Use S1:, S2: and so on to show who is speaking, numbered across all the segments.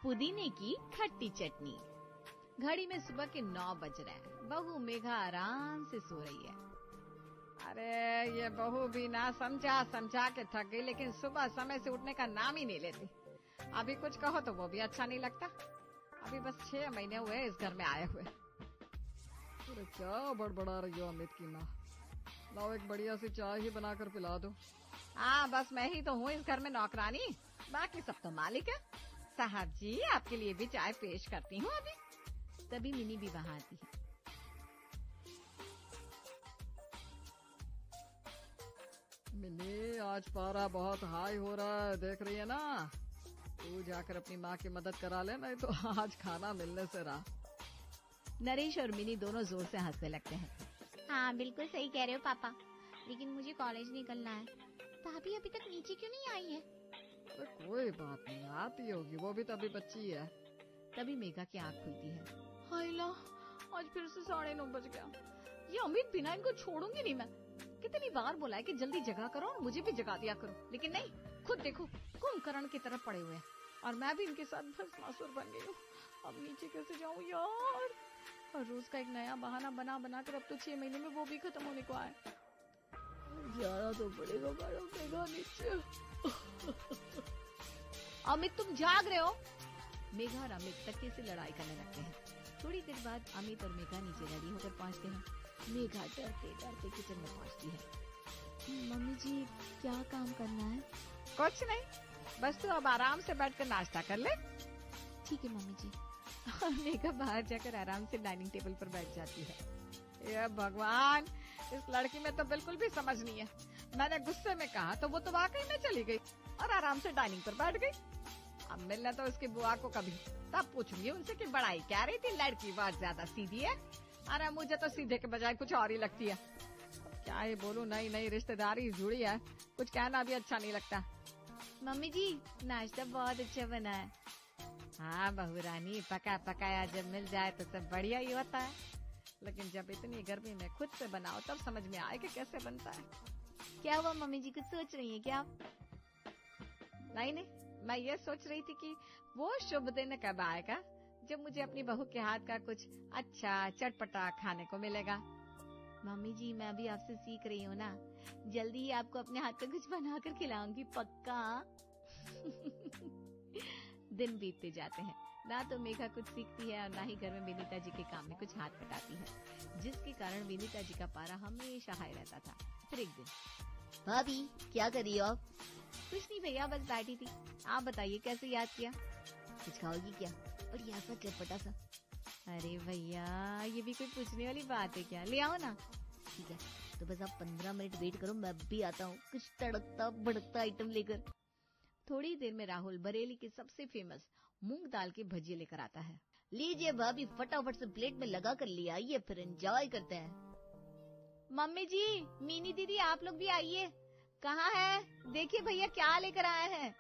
S1: पुदीने की खट्टी चटनी। घड़ी में सुबह के 9 बज रहे हैं। बहू मेघा आराम से सो रही है।
S2: अरे ये बहू भी ना समझा समझा के थक गई, लेकिन सुबह समय से उठने का नाम ही नहीं लेती। अभी कुछ कहो तो वो भी अच्छा नहीं लगता। अभी बस 6 महीने हुए इस घर में आए हुए।
S3: अरे क्या बड़बड़ा रही हो अमित की माँ, लाओ एक बढ़िया सी चाय ही बनाकर पिला दो।
S2: हाँ बस मैं ही तो हूँ इस घर में नौकरानी, बाकी सब तो मालिक है। साहब जी आपके लिए भी चाय पेश करती हूँ अभी।
S1: तभी मिनी भी वहाँ आती है।
S3: मिनी आज पारा बहुत हाई हो रहा है, देख रही है ना। तू जाकर अपनी माँ की मदद करा ले, नहीं तो आज खाना मिलने से रहा।
S1: नरेश और मिनी दोनों जोर से हंसने लगते हैं।
S4: हाँ बिल्कुल सही कह रहे हो पापा, लेकिन मुझे कॉलेज निकलना है। भाभी अभी तक नीचे क्यों नहीं आई है?
S3: तो कोई बात नहीं, आती होगी, वो भी तो अभी बच्ची है।
S1: तभी मेघा की आँख खुलती है।
S2: हायला आज फिर से 9:30 बज गया। ये अमित बिना इनको छोड़ूंगी नहीं मैं। कितनी बार बोला है कि जल्दी जगा करो और मुझे भी जगा दिया करो, लेकिन नहीं, खुद देखो कुंभकर्ण की तरफ पड़े हुए हैं और मैं भी इनके साथ भस्मासुर बन गई हूँ। अब नीचे कैसे जाऊँ यार। हर रोज का एक नया बहाना बना बना कर अब तो 6 महीने में वो भी खत्म होने को आए।
S3: जाना तो पड़ेगा मैडम, मेघा नीचे।
S1: अमित तुम जाग रहे हो? मेघा और अमित तकिए से लड़ाई करने लगते हैं। थोड़ी देर बाद अमित और मेघा नीचे रेडी होकर पहुंचते हैं। मेघा डरते डरते किचन में पहुंचती है।
S4: मम्मी जी क्या काम करना है?
S2: कुछ नहीं, बस तू अब आराम से बैठकर नाश्ता कर ले।
S4: ठीक है मम्मी जी।
S2: मेघा बाहर जाकर आराम से डाइनिंग टेबल पर बैठ जाती है। ये भगवान, इस लड़की में तो बिल्कुल भी समझ नहीं है। मैंने गुस्से में कहा तो वो तो वाकई में चली गई और आराम से डाइनिंग पर बैठ गई। अब मिलना तो उसकी बुआ को कभी, तब पूछूंगी उनसे कि बड़ाई क्या रही थी, लड़की बहुत ज्यादा सीधी है। अरे मुझे तो सीधे के बजाय कुछ और ही लगती है। क्या ही बोलूं, नई नई रिश्तेदारी जुड़ी है, कुछ कहना भी अच्छा नहीं लगता।
S1: मम्मी जी नाश्ता बहुत अच्छा बना है।
S2: हाँ बहू रानी, पका पकाया जब मिल जाए तो सब बढ़िया ही होता है, लेकिन जब इतनी गर्मी में खुद से बनाओ तब समझ में आए कि कैसे बनता है।
S1: क्या हुआ मम्मी जी, कुछ सोच रही हैं क्या आप?
S2: नहीं, मैं ये सोच रही थी कि वो शुभ दिन कब आएगा जब मुझे अपनी बहू के हाथ का कुछ अच्छा चटपटा खाने को मिलेगा।
S1: मम्मी जी मैं अभी आपसे सीख रही हूँ ना, जल्दी ही आपको अपने हाथ का कुछ बना कर खिलाऊंगी पक्का। दिन बीतते जाते हैं, ना तो मेघा कुछ सीखती है और ना ही घर में विनीता जी के काम में कुछ हाथ बटाती है, जिसके कारण विनीता जी का पारा हमेशा हाई रहता था। फिर एक दिन,
S4: भाभी क्या कर रही हो आप?
S1: कुछ नहीं भैया, बस बैठी थी। आप बताइए कैसे याद किया?
S4: कुछ खाओगी क्या? और यहाँ सा चटपटा सा।
S1: अरे भैया ये भी कोई पूछने वाली बात है क्या, ले आओ ना।
S4: ठीक है, तो बस आप 15 मिनट वेट करो, मैं भी आता हूँ कुछ तड़कता भड़कता आइटम लेकर।
S1: थोड़ी देर में राहुल बरेली के सबसे फेमस मूंग दाल के भजिए लेकर आता है।
S4: लीजिए भाभी, फटाफट से प्लेट में लगा कर ले आइए, फिर एंजॉय करते हैं।
S1: मम्मी जी, मीनी दीदी आप लोग भी आइए। कहाँ है? देखिए भैया क्या लेकर आए हैं।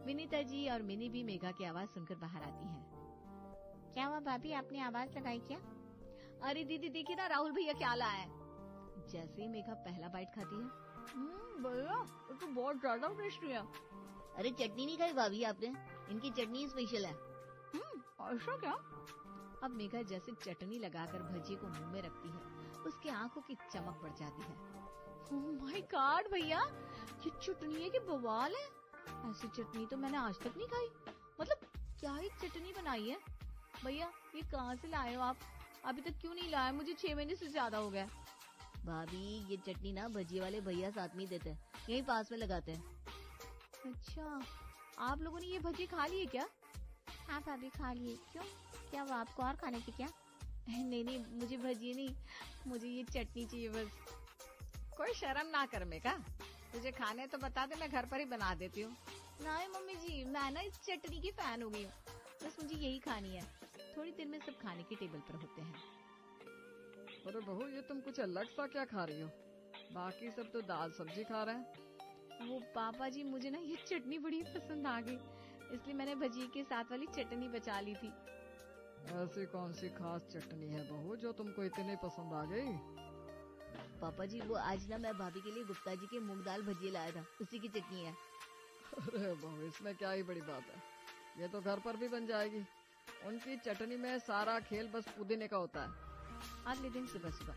S1: विनीता जी और मिनी भी मेघा की आवाज सुनकर बाहर आती हैं।
S4: क्या हुआ भाभी, आपने आवाज लगाई क्या?
S1: अरे दीदी देखिए ना राहुल भैया क्या लाए हैं। जैसे ही मेघा पहला बाइट खाती है,
S2: भैया ये तो बहुत ज्यादा टेस्टी है।
S4: अरे चटनी नहीं खाई भाभी आपने? इनकी चटनी स्पेशल है।
S2: ऐसा क्या?
S1: अब मेघा जैसे चटनी लगाकर भजिए को मुंह में रखती है, उसकी आंखों की चमक बढ़ जाती है। ओह माय गॉड भैया, ये चटनी है कि बवाल है। ऐसी चटनी तो मैंने आज तक नहीं खाई। मतलब क्या ही चटनी बनाई है। भैया ये कहाँ से लाए हो आप? अभी तक क्यों नहीं लाए? मुझे 6 महीने से ज्यादा हो गया।
S4: भाभी ये चटनी ना भजिए वाले भैया साथ में ही देते हैं, यहीं पास में लगाते हैं।
S1: अच्छा, आप लोगों ने ये भजी खा लिए क्या?
S4: हाँ भाभी खा लिए। क्यों, क्या वो आपको और खाने की क्या?
S1: नहीं मुझे भजी नहीं, मुझे ये चटनी चाहिए बस।
S2: कोई शर्म ना कर मेघा, तुझे खाने तो बता दे, मैं घर पर ही बना देती हूँ।
S1: नहीं मम्मी जी, मैं ना इस चटनी की फैन हो गई हूँ, बस मुझे यही खानी है। थोड़ी देर में सब खाने की टेबल पर होते हैं।
S3: अरे बहू ये तुम कुछ अलग सा क्या खा रही हो? बाकी सब तो दाल सब्जी खा रहे हैं।
S1: वो पापा जी मुझे ना ये चटनी बड़ी पसंद आ गई, इसलिए मैंने भजिए के साथ वाली चटनी बचा ली थी।
S3: ऐसी कौन सी खास चटनी है बहू जो तुमको इतनी पसंद आ गई?
S4: पापा जी वो आज ना मैं भाभी के लिए गुप्ता जी के मूंग दाल भजिए लाया था, उसी की चटनी है।
S3: अरे बहू इसमें क्या ही बड़ी बात है, ये तो घर पर भी बन जाएगी। उनकी चटनी में सारा खेल बस पुदीने का होता है।
S1: अगले दिन सुबह सुबह,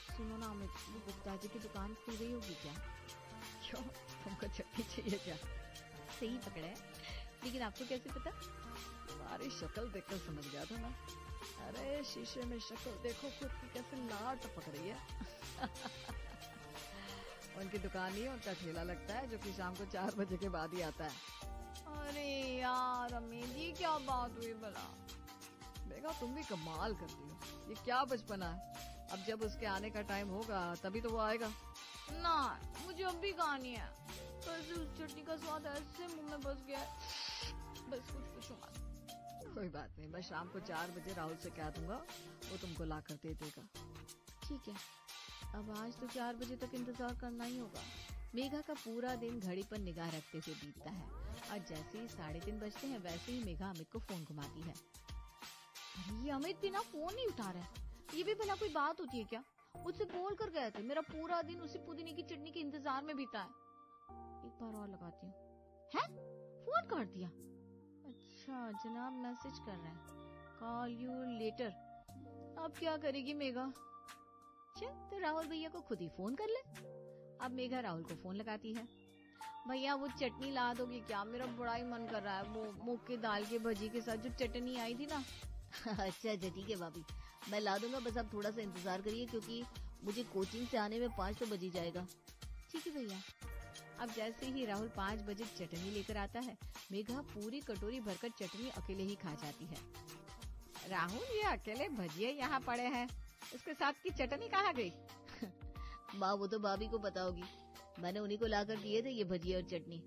S1: सुनो ना अमित, वो गुप्ता जी की दुकान खुल गई होगी क्या?
S3: क्यों, तुमको चटनी चाहिए क्या?
S1: सही पकड़ा है, लेकिन आपको कैसे पता?
S3: तुम्हारी शक्ल देखकर समझ गया था मैं। अरे शीशे में शक्ल देखो खुद की कैसे लाल टपक रही है। उनकी दुकान ही उनका ठेला लगता है, जो कि शाम को 4 बजे के बाद ही आता है।
S1: अरे यार अमित, ये क्या बात हुई भला?
S3: देखा, तुम भी कमाल करती हो। ये क्या बचपना है। अब जब उसके आने का टाइम होगा तभी तो वो आएगा।
S1: ना, मुझे अब भी कहानी है। कैसे उस चटनी का स्वाद ऐसे मुंह में बस गया है। बस कुछ पूछो मत।
S3: कोई बात नहीं, मैं शाम को 4 बजे राहुल से कह दूंगा, वो तुमको ला कर दे देगा।
S1: ठीक है, अब आज तो 4 बजे तक इंतजार करना ही होगा। मेघा का पूरा दिन घड़ी पर निगाह रखते हुए बीतता है और जैसे ही 3:30 बजते हैं वैसे ही मेघा अमित को फोन घुमाती है। अरे ये अमित बिना फोन नहीं उठा रहा है। ये भी भला कोई बात होती है क्या? उससे बोल कर गए थे, मेरा पूरा दिन उसी पुदीने की चटनी के इंतजार में बीता है। एक बार और लगाती हूँ। है? फोन कर दिया? अच्छा, जनाब मैसेज कर रहे हैं, कॉल यू लेटर। अब क्या करेगी मेघा? चल, तो राहुल भैया को खुद ही फोन कर ले। अब मेघा राहुल को फोन लगाती है। भैया वो चटनी ला दोगे क्या? मेरा बड़ा ही मन कर रहा है, वो मूंग की दाल की भजी के साथ जो चटनी आई थी ना। अच्छा ठीक है भाभी, मैं ला दूंगा, बस आप थोड़ा सा इंतजार करिए क्योंकि मुझे कोचिंग से आने में 5 तो बज ही जाएगा। ठीक है भैया। अब जैसे ही राहुल 5 बजे चटनी लेकर आता है, मेघा पूरी कटोरी भरकर चटनी अकेले ही खा जाती है।
S2: राहुल, ये अकेले भजिए यहाँ पड़े हैं, इसके साथ की चटनी कहाँ गई?
S1: माँ, वो तो भाभी को पता होगी, मैंने उन्हीं को लाकर दिए थे ये भजिया और चटनी।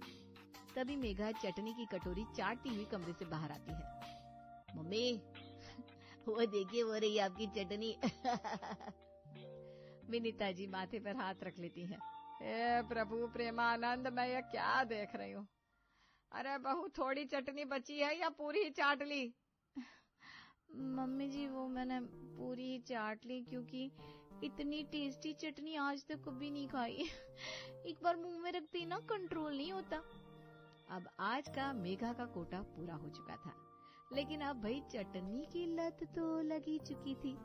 S1: तभी मेघा चटनी की कटोरी चाटती हुई कमरे से बाहर आती है। मम्मी, वो देखिए, वो रही आपकी चटनी।
S2: विनीता जी माथे पर हाथ रख लेती हैं। हे प्रभु प्रेमानंद, मैं ये क्या देख रही हूँ? अरे बहू, थोड़ी चटनी बची है या पूरी ही चाट ली?
S1: मम्मी जी, वो मैंने पूरी ही चाट ली क्योंकि इतनी टेस्टी चटनी आज तक कभी नहीं खाई। एक बार मुंह में रखते ही ना कंट्रोल नहीं होता। अब आज का मेघा का कोटा पूरा हो चुका था, लेकिन अब भाई चटनी की लत तो लगी चुकी थी।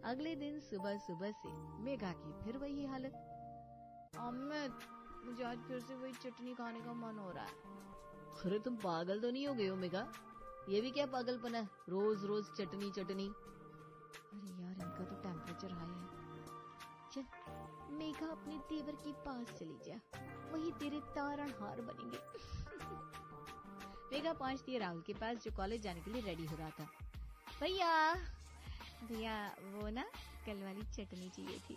S1: अगले दिन सुबह सुबह से मेघा की फिर वही हालत। अमित, मुझे आज फिर से वही चटनी खाने का मन हो रहा है। अरे तुम पागल तो नहीं हो गए हो मेघा? ये भी क्या पागलपन है, रोज रोज चटनी चटनी। अरे यार, इनका तो टेम्परेचर हाई है। चल मेघा, अपने देवर के पास चली जा, वही तेरे तारणहार बनेंगे। मेघा पहुंचती है राहुल के पास, जो कॉलेज जाने के लिए रेडी हो रहा था। भैया भैया, वो ना कल वाली चटनी चाहिए थी।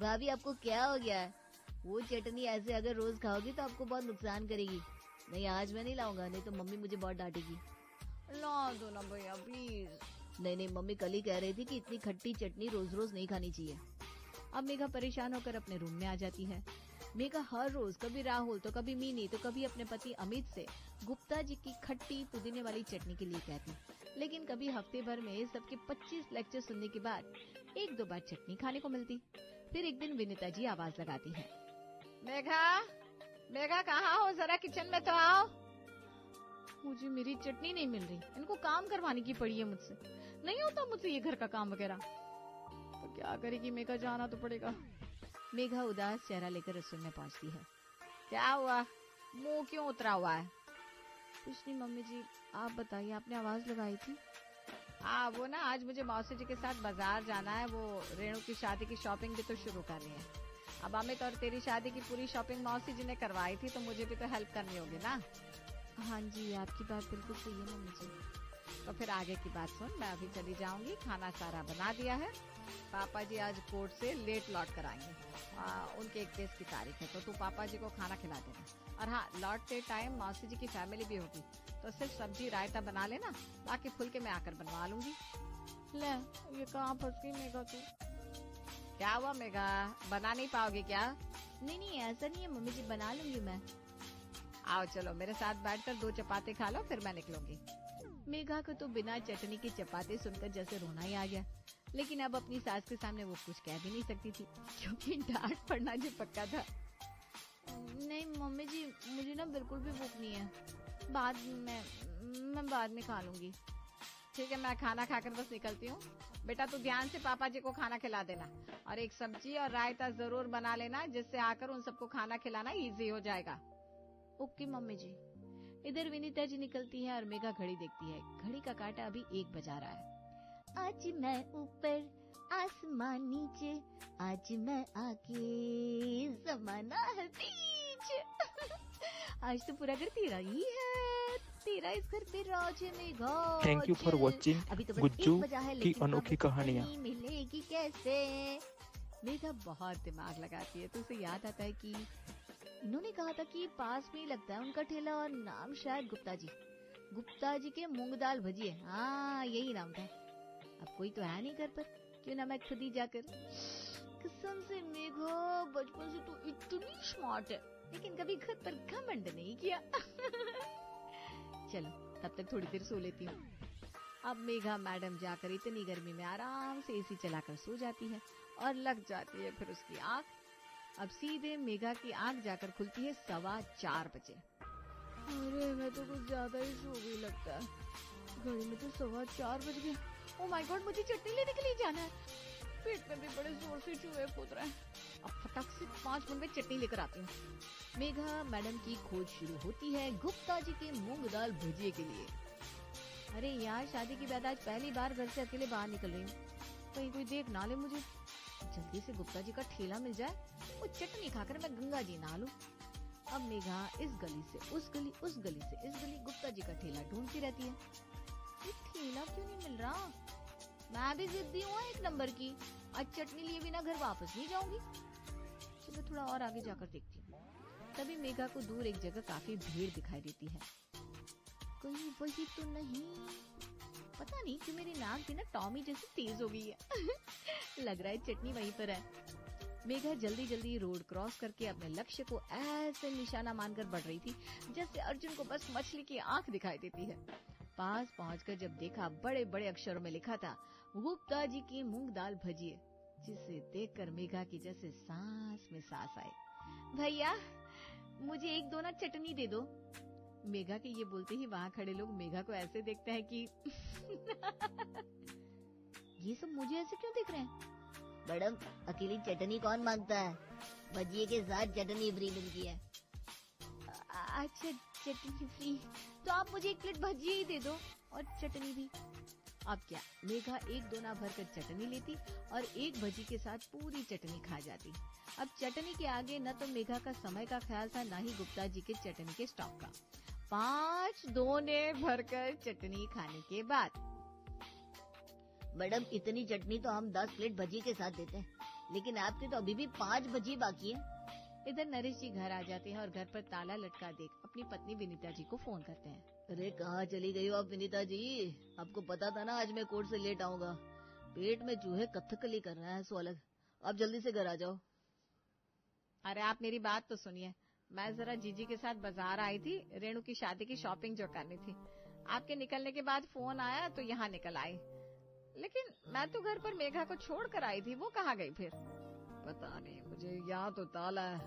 S1: भाभी, आपको क्या हो गया है? वो चटनी ऐसे अगर रोज खाओगी तो आपको बहुत नुकसान करेगी। नहीं, आज मैं नहीं लाऊंगा, नहीं तो मम्मी मुझे बहुत डांटेगी।
S2: ला दो ना भैया प्लीज।
S1: नहीं, मम्मी कल ही कह रही थी कि इतनी खट्टी चटनी रोज रोज नहीं खानी चाहिए। अब मेघा परेशान होकर अपने रूम में आ जाती है। मेघा हर रोज कभी राहुल तो कभी मीनी तो कभी अपने पति अमित से गुप्ता जी की खट्टी पुदीने वाली चटनी के लिए कहती, लेकिन कभी हफ्ते भर में सबके 25 लेक्चर सुनने के बाद 1-2 बार चटनी खाने को मिलती। फिर एक दिन विनीता जी आवाज लगाती है।
S2: मेघा, मेघा कहाँ हो? जरा किचन में तो आओ।
S1: मुझे मेरी चटनी नहीं मिल रही, इनको काम करवाने की पड़ी है मुझसे। नहीं होता मुझसे ये घर का काम वगैरह। तो क्या करेगी मेघा, जाना तो पड़ेगा। मेघा उदास चेहरा लेकर रसोई में पहुंचती है।
S2: क्या हुआ? मुंह क्यों उतरा हुआ है?
S1: कुछ नहीं मम्मी जी, आप बताइए, आपने आवाज लगाई थी।
S2: हाँ, वो ना आज मुझे मौसी जी के साथ बाजार जाना है, वो रेणु की शादी की शॉपिंग भी तो शुरू कर रही है। अब अमित और तेरी शादी की पूरी शॉपिंग मौसी जी ने करवाई थी, तो मुझे भी तो हेल्प करनी होगी ना।
S1: हाँ जी, आपकी बात बिल्कुल सही है मम्मी जी।
S2: तो फिर आगे की बात सुन, मैं अभी चली जाऊंगी, खाना सारा बना दिया है। पापा जी आज कोर्ट से लेट लौट कर आएंगे, उनके 31 की तारीख है, तो तू पापा जी को खाना खिला देना। और हाँ, लौटते टाइम मौसी जी की फैमिली भी होगी, तो सिर्फ सब्जी रायता बना लेना, बाकी फुलके मैं आकर बनवा लूंगी।
S1: ले, ये कहाँ फंस गई मेघा तू?
S2: क्या हुआ मेघा, बना नहीं पाओगी क्या?
S1: नहीं, ऐसा नहीं है मम्मी जी, बना लूंगी मैं।
S2: आओ चलो मेरे साथ बैठकर 2 चपाती खा लो, फिर मैं निकलूंगी।
S1: मेघा को तो बिना चटनी की चपाती सुनकर जैसे रोना ही आ गया, लेकिन अब अपनी सास के सामने वो कुछ कह भी नहीं सकती थी, क्योंकि डांट पड़ना जो पक्का था। नहीं मम्मी जी, मुझे ना बिल्कुल भी भूख नहीं है।
S2: बाद में, मैं बाद में खा लूंगी। ठीक है, मैं खाना खाकर बस निकलती हूँ। बेटा तू ध्यान से पापा जी को खाना खिला देना, और एक सब्जी और रायता जरूर बना लेना, जिससे आकर उन सबको खाना खिलाना इजी हो जाएगा।
S1: ओके मम्मी जी। इधर विनीता जी निकलती है और मेघा घड़ी देखती है। घड़ी का कांटा अभी 1 बजा रहा है। आज मैं ऊपर आसमान नीचे, आज मैं आगे जमाना है पीछे। आज तो पूरा घर तेरा ही है, तेरा इस घर पे राज है Megha.
S5: Thank you for watching
S1: अभी तो बस
S5: गुज्जू
S1: 1 बजा है,
S5: की
S1: लेकिन
S5: अनोखी
S1: अब
S5: कहानियाँ।
S1: नहीं मिलेगी कैसे।
S2: मेघा बहुत दिमाग लगाती है। तो उसे याद आता है कि
S1: इन्होंने कहा था कि पास में ही लगता है उनका ठेला, और नाम शायद गुप्ता जी के मूंग दाल भजिए, हाँ यही नाम था। अब कोई तो है नहीं घर पर, क्यों ना मैं खुद ही जाकर। कसम से मेघा, बचपन से तू इतनी स्मार्ट है, लेकिन कभी खुद पर घमंड नहीं किया। चलो तब तक थोड़ी देर सो लेती हूँ।
S2: अब मेघा मैडम जाकर इतनी गर्मी में आराम से एसी चलाकर सो जाती है और लग जाती है फिर उसकी आंख। अब सीधे मेघा की आंख जाकर खुलती है 4:15 बजे।
S1: अरे मैं तो कुछ ज्यादा ही सो गई लगता है, घड़ी में तो 4:15 बज गए।
S2: ओ माय गॉड, मुझे चटनी लेने के लिए जाना है। पेट में भी बड़े जोर से चूहे कूद रहे हैं। अब फटाक से 5 मिनट में चटनी लेकर आती हूँ।
S1: मेघा मैडम की खोज शुरू होती है गुप्ता जी के मूंग दाल भुजिए के लिए। अरे यार, शादी के बाद आज पहली बार घर से अकेले बाहर निकल रही हूँ, कहीं कोई देख ना ले मुझे। जल्दी से गुप्ता जी का ठेला मिल जाए, वो चटनी खाकर मैं गंगा जी नहा लूं। अब मेघा इस गली से उस गली, उस गली से इस गली गुप्ता जी का ठेला ढूंढती रहती है। ये ठेला क्यों नहीं मिल रहा? मैं भी जिद्दी हूँ 1 नंबर की, आज चटनी लिए बिना घर वापस नहीं जाऊंगी। चलो थोड़ा और आगे जाकर देखती हूँ। तभी मेघा को दूर एक जगह काफी भीड़ दिखाई देती है। कोई वही तो नहीं? पता नहीं क्यों मेरी नाक भी ना टॉमी जैसी तेज हो गई है। लग रहा है चटनी वहीं पर है। मेघा जल्दी जल्दी रोड क्रॉस करके अपने लक्ष्य को ऐसे निशाना मानकर बढ़ रही थी जैसे अर्जुन को बस मछली की आंख दिखाई देती है। पास पहुंचकर जब देखा, बड़े बड़े अक्षरों में लिखा था गुप्ता जी की मूंग दाल भजिए, जिसे देखकर मेघा की जैसे सांस में सांस आए। भैया मुझे 1-2 ना चटनी दे दो। मेघा के ये बोलते ही वहाँ खड़े लोग मेघा को ऐसे देखते हैं कि ये सब मुझे ऐसे क्यों देख रहे हैं? मैडम, अकेली चटनी कौन मांगता है? भजिए के साथ चटनी फ्री मिलती है। अच्छा चटनी फ्री, तो आप मुझे 1 प्लेट भजिए ही दे दो और चटनी भी। अब क्या, मेघा 1-2 ना भरकर चटनी लेती और 1 भजी के साथ पूरी चटनी खा जाती। अब चटनी के आगे न तो मेघा का समय का ख्याल था, न ही गुप्ता जी के चटनी के स्टॉक का। 5 दोने भरकर चटनी खाने के बाद, मैडम इतनी चटनी तो हम 10 प्लेट भजी के साथ देते हैं, लेकिन आपके तो अभी भी 5 भजी बाकी है। इधर नरेश जी घर आ जाते हैं और घर पर ताला लटका देख अपनी पत्नी विनीता जी को फोन करते हैं। अरे कहाँ चली गई हो आप विनीता जी? आपको पता था ना आज मैं कोर्ट से लेट आऊंगा। पेट में चूहे कथकली कर रहे हैं सो अलग। आप जल्दी से घर आ जाओ।
S2: अरे आप मेरी बात तो सुनिए, मैं जरा जीजी के साथ बाजार आई थी, रेणु की शादी की शॉपिंग जो करनी थी। आपके निकलने के बाद फोन आया तो यहाँ निकल आई, लेकिन मैं तो घर पर मेघा को छोड़ कर आई थी, वो कहाँ गई फिर?
S3: पता नहीं मुझे, यहाँ तो ताला है।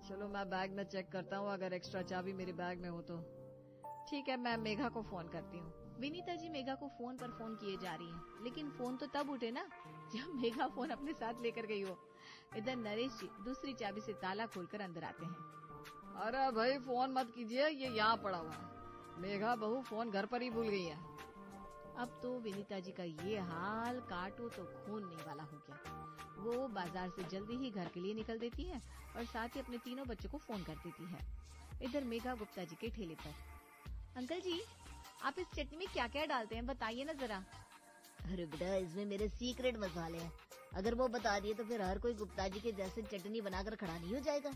S3: चलो मैं बैग में चेक करता हूँ, अगर एक्स्ट्रा चाबी मेरे बैग में हो तो।
S2: ठीक है, मैं मेघा को फोन करती हूँ।
S1: विनीता जी मेघा को फोन पर फोन किए जा रही हैं, लेकिन फोन तो तब उठे ना जब मेघा फोन अपने साथ लेकर गई हो। इधर नरेश जी दूसरी चाबी से ताला खोलकर अंदर आते हैं।
S3: अरे भाई फोन मत कीजिए, ये यहाँ पड़ा हुआ है। मेघा बहू फोन घर पर ही भूल गई है।
S1: अब तो विनीता जी का ये हाल काटो तो खूनने वाला हो गया। वो बाजार से जल्दी ही घर के लिए निकल देती है और साथ ही अपने तीनों बच्चों को फोन कर देती है। इधर मेघा गुप्ता जी के ठेले पर। अंकल जी, आप इस चटनी में क्या क्या डालते हैं, बताइए ना जरा। अरे बेटा, इसमें मेरे सीक्रेट मसाले हैं, अगर वो बता दिए तो फिर हर कोई गुप्ता जी के जैसे चटनी बनाकर खड़ा नहीं हो जाएगा।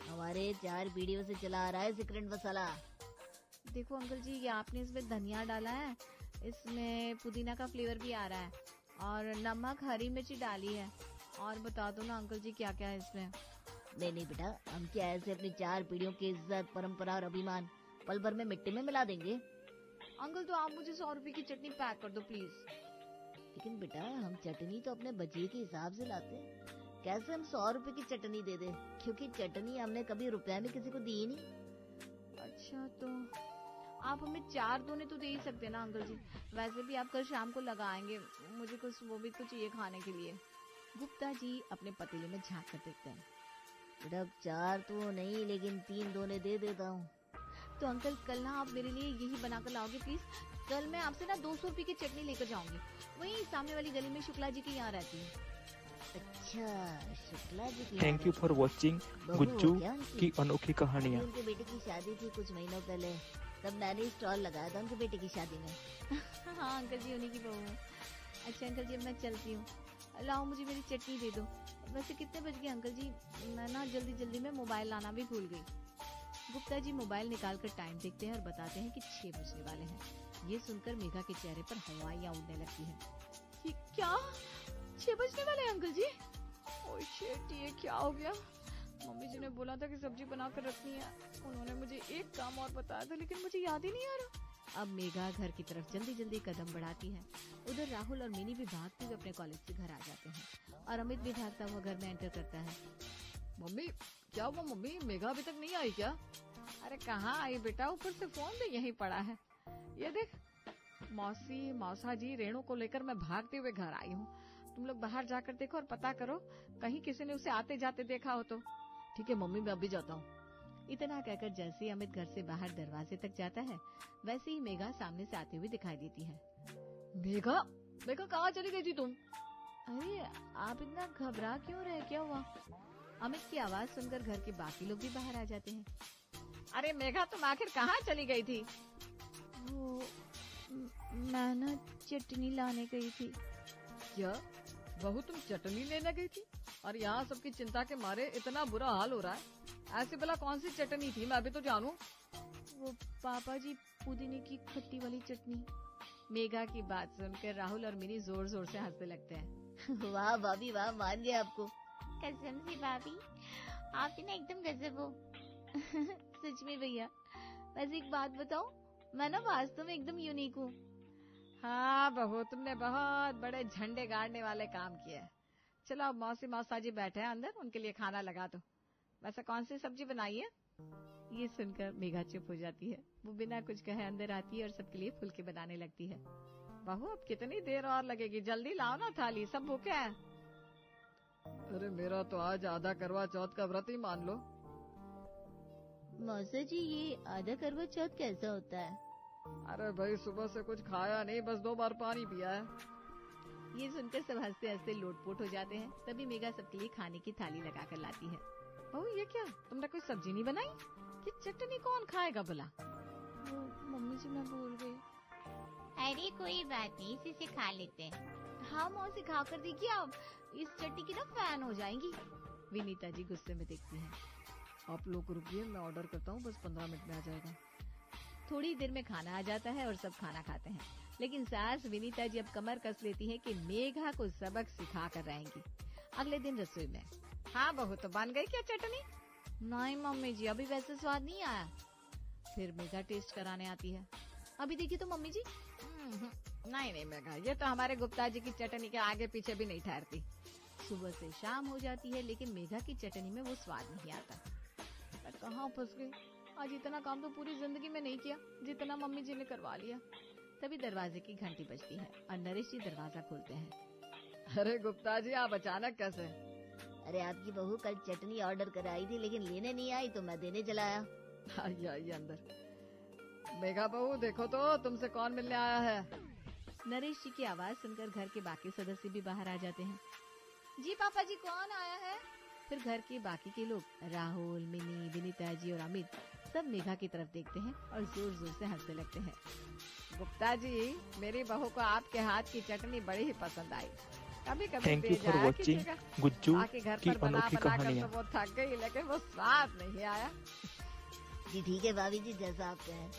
S1: हमारे 4 पीढ़ियों से चला आ रहा है सीक्रेट मसाला। देखो अंकल जी, ये आपने इसमें धनिया डाला है, इसमें पुदीना का फ्लेवर भी आ रहा है, और नमक, हरी मिर्ची डाली है। और बता दो ना अंकल जी क्या क्या है इसमें। नहीं बेटा, हम क्या ऐसे अपनी 4 पीढ़ियों की इज्जत, परंपरा और अभिमान पल भर में मिट्टी में मिला देंगे? अंकल तो आप मुझे 100 रुपए की चटनी पैक कर दो प्लीज। लेकिन बेटा, हम चटनी तो अपने बजिए के हिसाब से लाते हैं, कैसे हम 100 रुपए की चटनी दे दे, क्योंकि चटनी हमने कभी रुपए में किसी को दी ही नहीं। अच्छा तो आप हमें 4 दोने तो दे ही सकते हैं ना अंकल जी। वैसे भी आप कल शाम को लगाएंगे, मुझे कुछ वो भी तो चाहिए खाने के लिए। गुप्ता जी अपने पतीले में झांक कर देखते हैं।
S4: बेटा 4 तो नहीं, लेकिन 3 दोने दे देता हूँ।
S1: तो अंकल कल ना आप मेरे लिए यही बना कर लाओगे प्लीज। कल मैं आपसे ना 200 रुपए की चटनी लेकर जाऊंगी, वही सामने वाली गली में शुक्ला जी के यहाँ रहती है।
S4: अच्छा, शुक्ला जी की
S5: thank you for watching Gujju की अनोखी कहानियाँ।
S4: उनके बेटे की शादी थी कुछ महीनों पहले, तब मैंने स्टॉल लगाया था उनके बेटे की शादी में।
S1: हाँ अंकल जी, उन्हीं की बहू हूँ। अच्छा अंकल जी, अब मैं चलती हूँ, लाओ मुझे मेरी चटनी दे दो। वैसे कितने बज गए अंकल जी? मैं ना जल्दी जल्दी में मोबाइल लाना भी भूल गई। गुप्ता जी मोबाइल निकाल कर टाइम देखते हैं और बताते हैं कि 6 बजने वाले हैं। ये सुनकर मेघा के चेहरे पर हवाइयाँ उड़ने लगती हैं। ये क्या, 6 बजने वाले हैं अंकल जी? ओह शिट, ये क्या हो गया? मम्मी जी ने बोला था कि सब्जी बना कर रखनी है, उन्होंने मुझे एक काम और बताया था, लेकिन मुझे याद ही नहीं आ रहा। अब मेघा घर की तरफ जल्दी जल्दी कदम बढ़ाती है। उधर राहुल और मिनी भी भागते हुए अपने कॉलेज से घर आ जाते हैं और अमित भी भागता हुआ घर में एंटर करता है।
S3: मम्मी क्या हुआ? मम्मी मेघा अभी तक नहीं आई क्या?
S2: अरे कहाँ आई बेटा, ऊपर से फोन भी यहीं पड़ा है। ये देख, मौसी मौसा जी रेणु को लेकर मैं भागते हुए घर आई हूँ। तुम लोग बाहर जाकर देखो और पता करो, कहीं किसी ने उसे आते जाते देखा हो तो।
S3: ठीक है मम्मी, मैं अभी जाता हूँ।
S1: इतना कहकर जैसे ही अमित घर से बाहर दरवाजे तक जाता है, वैसे ही मेघा सामने से आती हुई दिखाई देती है।
S3: मेघा, मेघा कहाँ चली गई थी तुम?
S1: अरे आप इतना घबरा क्यों रहे, क्या हुआ? अमित की आवाज सुनकर घर के बाकी लोग भी बाहर आ जाते हैं।
S2: अरे मेघा, तुम आखिर कहाँ चली गई थी?
S1: वो मैं ना चटनी लाने गई थी।
S3: क्या बहू, तुम चटनी लेने गई थी और यहाँ सबकी चिंता के मारे इतना बुरा हाल हो रहा है? ऐसी भला कौन सी चटनी थी, मैं अभी तो जानूं।
S1: वो पापा जी, पुदीने की खट्टी वाली चटनी।
S2: मेघा की बात सुनकर राहुल और मिनी जोर जोर से हंसने लगते हैं।
S4: वाह भाभी वाह, मान गए आपको। कसम से भाभी, आप ना एकदम गजब हो।
S1: सच में भैया। वैसे एक बात बताओ, मैं ना वास्तव में एकदम यूनिक हूँ।
S2: हाँ बहू, तुमने बहुत बड़े झंडे गाड़ने वाले काम किए। चलो अब मौसी मौसा जी बैठे हैं अंदर, उनके लिए खाना लगा दो। वैसे कौन सी सब्जी बनाई है?
S1: ये सुनकर मेघा चुप हो जाती है। वो बिना कुछ कहे अंदर आती है और सबके लिए फुलके बनाने लगती है।
S2: बहू अब कितनी देर और लगेगी, जल्दी लाओ ना थाली, सब भूखे हैं।
S3: अरे मेरा तो आज आधा करवा चौथ का व्रत ही मान लो।
S4: मौसा जी, ये आधा करवा चौथ कैसा होता है?
S3: अरे भाई, सुबह से कुछ खाया नहीं, बस 2 बार पानी पिया है।
S1: ये सुनकर सब हंसते हंसते लोटपोट हो जाते हैं। तभी मेघा सबके लिए खाने की थाली लगा कर लाती है।
S2: बहू ये क्या, तुमने कोई सब्जी नहीं बनाई? ये चटनी कौन खाएगा भला?
S1: वो मम्मी जी, मैं भूल गई।
S4: अरे कोई बात नहीं, इसी से खा लेते हैं।
S1: हाँ मौसी, खा कर देखिए, आप इस चटनी की ना फैन हो जाएंगी। विनीता जी गुस्से में देखती हैं।
S3: आप लोग रुकिए, मैं ऑर्डर करता हूँ, बस 15 मिनट में आ जाएगा।
S1: थोड़ी देर में खाना आ जाता है और सब खाना खाते हैं। लेकिन सास विनीता जी अब कमर कस लेती है कि मेघा को सबक सिखा कर रहेंगी। अगले दिन रसोई में।
S2: हाँ बहू, तो बन गई क्या चटनी?
S1: नहीं मम्मी जी, अभी वैसे स्वाद नहीं आया। फिर मेघा टेस्ट कराने आती है। अभी देखिए तो मम्मी जी।
S2: नहीं मेघा, ये तो हमारे गुप्ता जी की चटनी के आगे पीछे भी नहीं ठहरती।
S1: सुबह से शाम हो जाती है, लेकिन मेघा की चटनी में वो स्वाद नहीं आता। मैं कहाँ फंस गई? आज इतना काम तो पूरी जिंदगी में नहीं किया जितना मम्मी जी ने करवा लिया। तभी दरवाजे की घंटी बजती है और नरेश जी दरवाजा खोलते हैं।
S3: अरे गुप्ता जी, आप अचानक कैसे?
S4: अरे आपकी बहू कल चटनी ऑर्डर कराई थी, लेकिन लेने नहीं आई तो मैं देने चला आया।
S3: आइए आइए अंदर। मेघा बहू, देखो तो तुमसे कौन मिलने आया है।
S1: नरेश जी की आवाज सुनकर घर के बाकी सदस्य भी बाहर आ जाते हैं। जी पापा जी, कौन आया है? फिर घर के बाकी के लोग राहुल, मिनी, विनीता जी और अमित सब मेघा की तरफ देखते हैं और जोर जोर से हंसने लगते हैं।
S2: गुप्ता जी, मेरी बहू को आपके हाथ की चटनी बड़ी ही पसंद आई। कभी कभी
S5: thank you for watching Gujju
S2: घर
S5: की
S2: पर बना
S5: अनोखी
S2: बना कर
S5: कहानियाँ।
S2: तो वो थक गई, लेकिन वो स्वाद नहीं आया।
S4: जी ठीक है भाभी जी, जैसा आप कहें।